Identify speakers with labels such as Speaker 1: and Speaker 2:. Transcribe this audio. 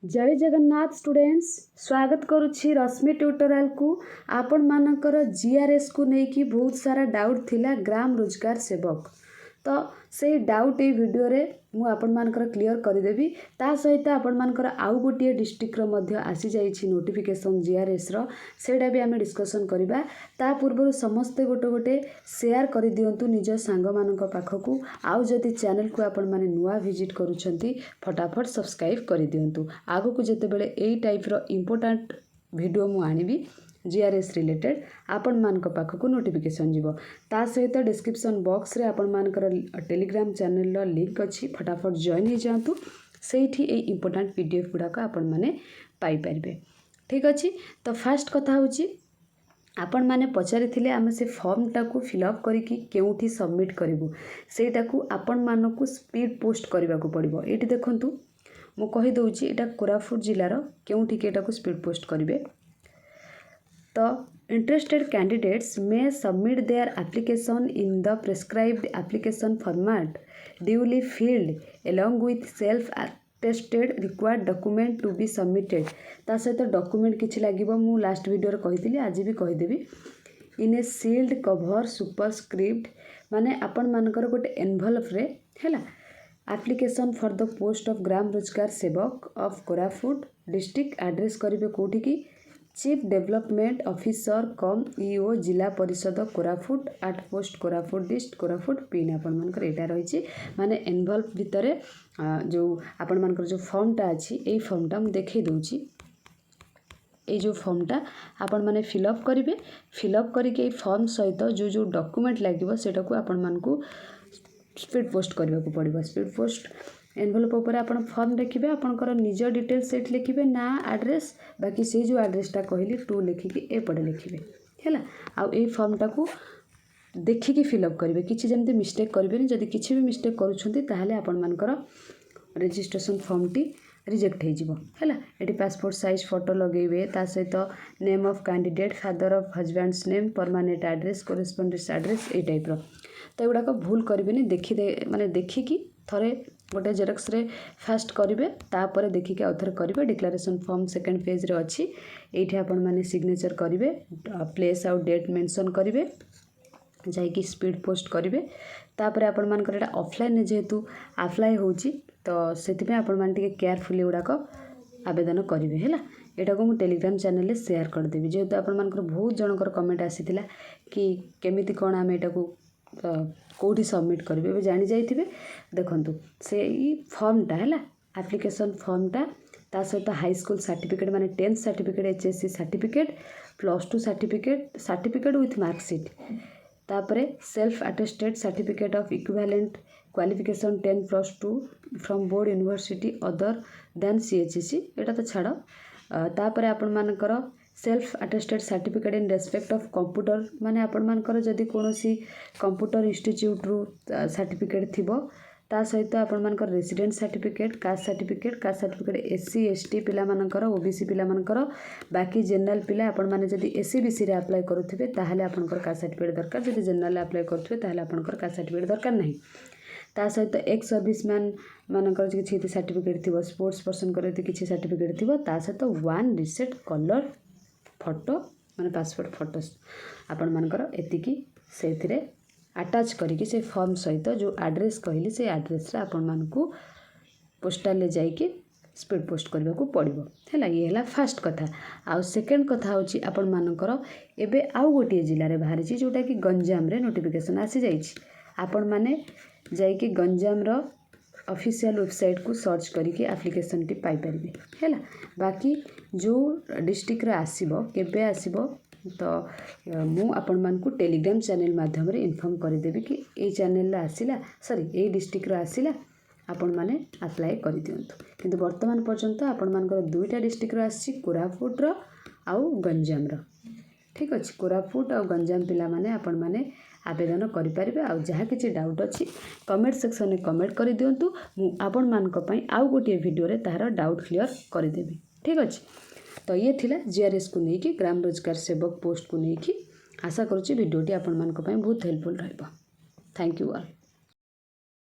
Speaker 1: जय जगन्नाथ स्टूडेंट्स स्वागत करुछि रश्मि ट्यूटोरियल को आपण मानकर जीआरएस को लेकिन बहुत सारा डाउट थिला ग्राम रोजगार सेवक तो से डाउट ये वीडियो रे मु आपण मानकर क्लियर करदेवी ता सहित आपण मानकर आउ गोटे डिस्ट्रिक्ट रो मध्य आसी जाइछि नोटिफिकेशन जीआरएस रो सेडा भी आमे डिस्कशन करिबा ता पूर्व समस्ते गोटे गोटे शेयर कर दियंतु निज सांग मानक पाखकू आउ जदि चैनल को आपण माने नुआ विजिट करूछंती फटाफट सब्सक्राइब कर दियंतु आगो को जते बेले एई टाइप रो इंपोर्टेंट वीडियो मु आनिबी जीआरएस रिलेटेड आपण मानक पाखकू नोटिफिकेशन जीवो ता सहित डिस्क्रिप्शन बॉक्स रे आपण मानकर टेलीग्राम चैनल रो लिंक अछि फटाफट जॉइन हो जातु सेठी ए इंपोर्टेंट पीडीएफ गुडा को आपण माने पाई परबे। ठीक अछि तो फर्स्ट कथा होची आपण माने पचारि थिले आमे से फॉर्म टाकू फिलअप करिकी केउठी सबमिट करिवु सेटाकू आपण मानकू स्पीड पोस्ट करबा को पड़िबो। एठी देखंतु मु कहि दउची एटा कोरापुट जिल्ला रो केउठी केटाकू स्पीड पोस्ट करिवे तो interested candidates may submit their application in the prescribed application format duly filled along with self attested required document to be submitted ता सहित डॉक्यूमेंट किछि लागिबो मु लास्ट वीडियो रे कहितली आज भी कहिदेबी in a sealed cover superscript माने आपण मानकर गोटे एनवेलप रे हैला application for the post of Gram Rozgar Sevak of Koraput district address करिवे कोठी की chief development officer cum EO Zilla Parishad Koraput at post Koraput dist Koraput pin आपण मानकर एटा रही माने एनवेलप भितर जो आपण मानकर जो फॉर्मटा अछि एई फॉर्मटा हम देखै दउची ए जो फॉर्मटा आपण माने फिलअप करिवे फिलअप करिके ए फॉर्म सहित जो जो डॉक्यूमेंट लागिवो सेटा को आपण मानकू स्पीड पोस्ट करबा को पड़िबो। स्पीड पोस्ट एनवेलप ऊपर आपण फॉर्म देखिबे आपनकर निज डिटेल्स सेट लिखिबे ना एड्रेस बाकी से जो एड्रेसटा कहली टू लिखिकी ए पड़े लिखिबे हैला आ ए फॉर्मटा को देखिकी फिलअप करिवे किछि जेमते मिस्टेक करिवेनी जदि किछि भी मिस्टेक करूछंती ताहाले आपण मानकर रजिस्ट्रेशन फॉर्म टी रिजेक्ट हो जिवो हैला एटी पासपोर्ट साइज फोटो लगेबे ता सहित name of candidate father of husband's name permanent address correspondence address ए टाइप रो तो एगुड़ा को भूल करेंगे देखी माने देखिकी थरे गोटे जेरक्स रे फास्ट करेंगे तापर देखिकी आउ थे करेंगे डिक्लेरेशन फॉर्म सेकेंड पेज रे अच्छी ये आपण माने सिग्नेचर करेंगे प्लेस आउ डेट मेंशन करेंगे जाइकी स्पीड पोस्ट करेंगे तापर आपण मानकर एटा ऑफलाइन जेहेतु अप्लाई होची तो सेति आपण मान टिके केयरफुली गुड़ाक आवेदन करेंगे हैला एटा को मु टेलीग्राम चैनल रे शेयर कर देबी जेहेतु आपण मानकर बहुत जनकर कमेंट आसीथिला कि केमिति कोन आमे एटा को कोठी सबमिट करेंगे जानी जाइए देखंतु से फॉर्मटा है एप्लिकेशन फॉर्मटा ता सहित हाई स्कूल सर्टिफिकेट माने 10th certificate HSC certificate +2 certificate with marksheet तापरे self attested certificate of equivalent qualification 10+2 from board university other than CHEC एटा तो छाड़ तापरे आपण मानकर self attested certificate in respect of computer माने आपण मानकर जदि कोनोसी कंप्यूटर इंस्टीट्यूट रू सर्टिफिकेट थिबो ता सहित आपण मानकर resident certificate caste certificate SC ST पिला मानकर ओबीसी पिला मानकर बाकी जनरल पिला आपण माने जदि एससी बीसी रे अप्लाई करूथिबे ताहाले आपनकर कास्ट सर्टिफिकेट दरकार जदि जनरल अप्लाई करूथिबे ताहाले आपनकर कास्ट सर्टिफिकेट दरकार नाही ता सहित एक्स सर्विसमैन मानकर किछि सर्टिफिकेट थिबो स्पोर्ट्स पर्सन करे किछि सर्टिफिकेट थिबो ता सहित वन रिसेट कलर फोटो माने पासपोर्ट फोटोस आपण मानकर एतिकी सेथिरे अटैच करिकी से फॉर्म सहित जो एड्रेस कहली से एड्रेस रे आपण मानकू पोस्टल ले जाइके स्पीड पोस्ट करबा को पड़िबो हैला ये हैला फर्स्ट कथा आ सेकंड कथा होची आपण मानकर एबे आउ गोटे जिल्ला रे बाहर छी जोटा कि गंजाम रे नोटिफिकेशन आसी जाई छी आपण माने जाइके गंजाम रो ऑफिशियल वेबसाइट को सर्च करिके एप्लिकेशन टी पाई परिबे हैला बाकी जो डिस्ट्रिक्ट रे आसीबो केबे आसीबो तो मु आपण मान को टेलीग्राम चैनल माध्यम रे इन्फॉर्म कर देबी कि ए चैनल रे आसीला सॉरी ए डिस्ट्रिक्ट रे आसीला आपण माने अप्लाई कर दियंतु किंतु वर्तमान पर्यंत आपण मानकर दुईटा डिस्ट्रिक्ट रे आसी कोरापुट रो आउ गंजाम रो ठीक अछि कोरापुट आउ गंजाम पिला माने आपण माने आवेदन करें आउ जहाँ किसी डाउट अच्छी कमेंट सेक्शन में कमेंट कर दिंतु आपण मानक पई आउ गोटे वीडियो रे तार डाउट क्लियर करदेवी ठीक अच्छे। तो ये थिला जीआरएस को लेकिन ग्राम रोजगार सेवक पोस्ट को लेकिन आशा करुच्ची वीडियोटी आपण मानक पई बहुत हेल्पफुल रहइबो। Thank you all.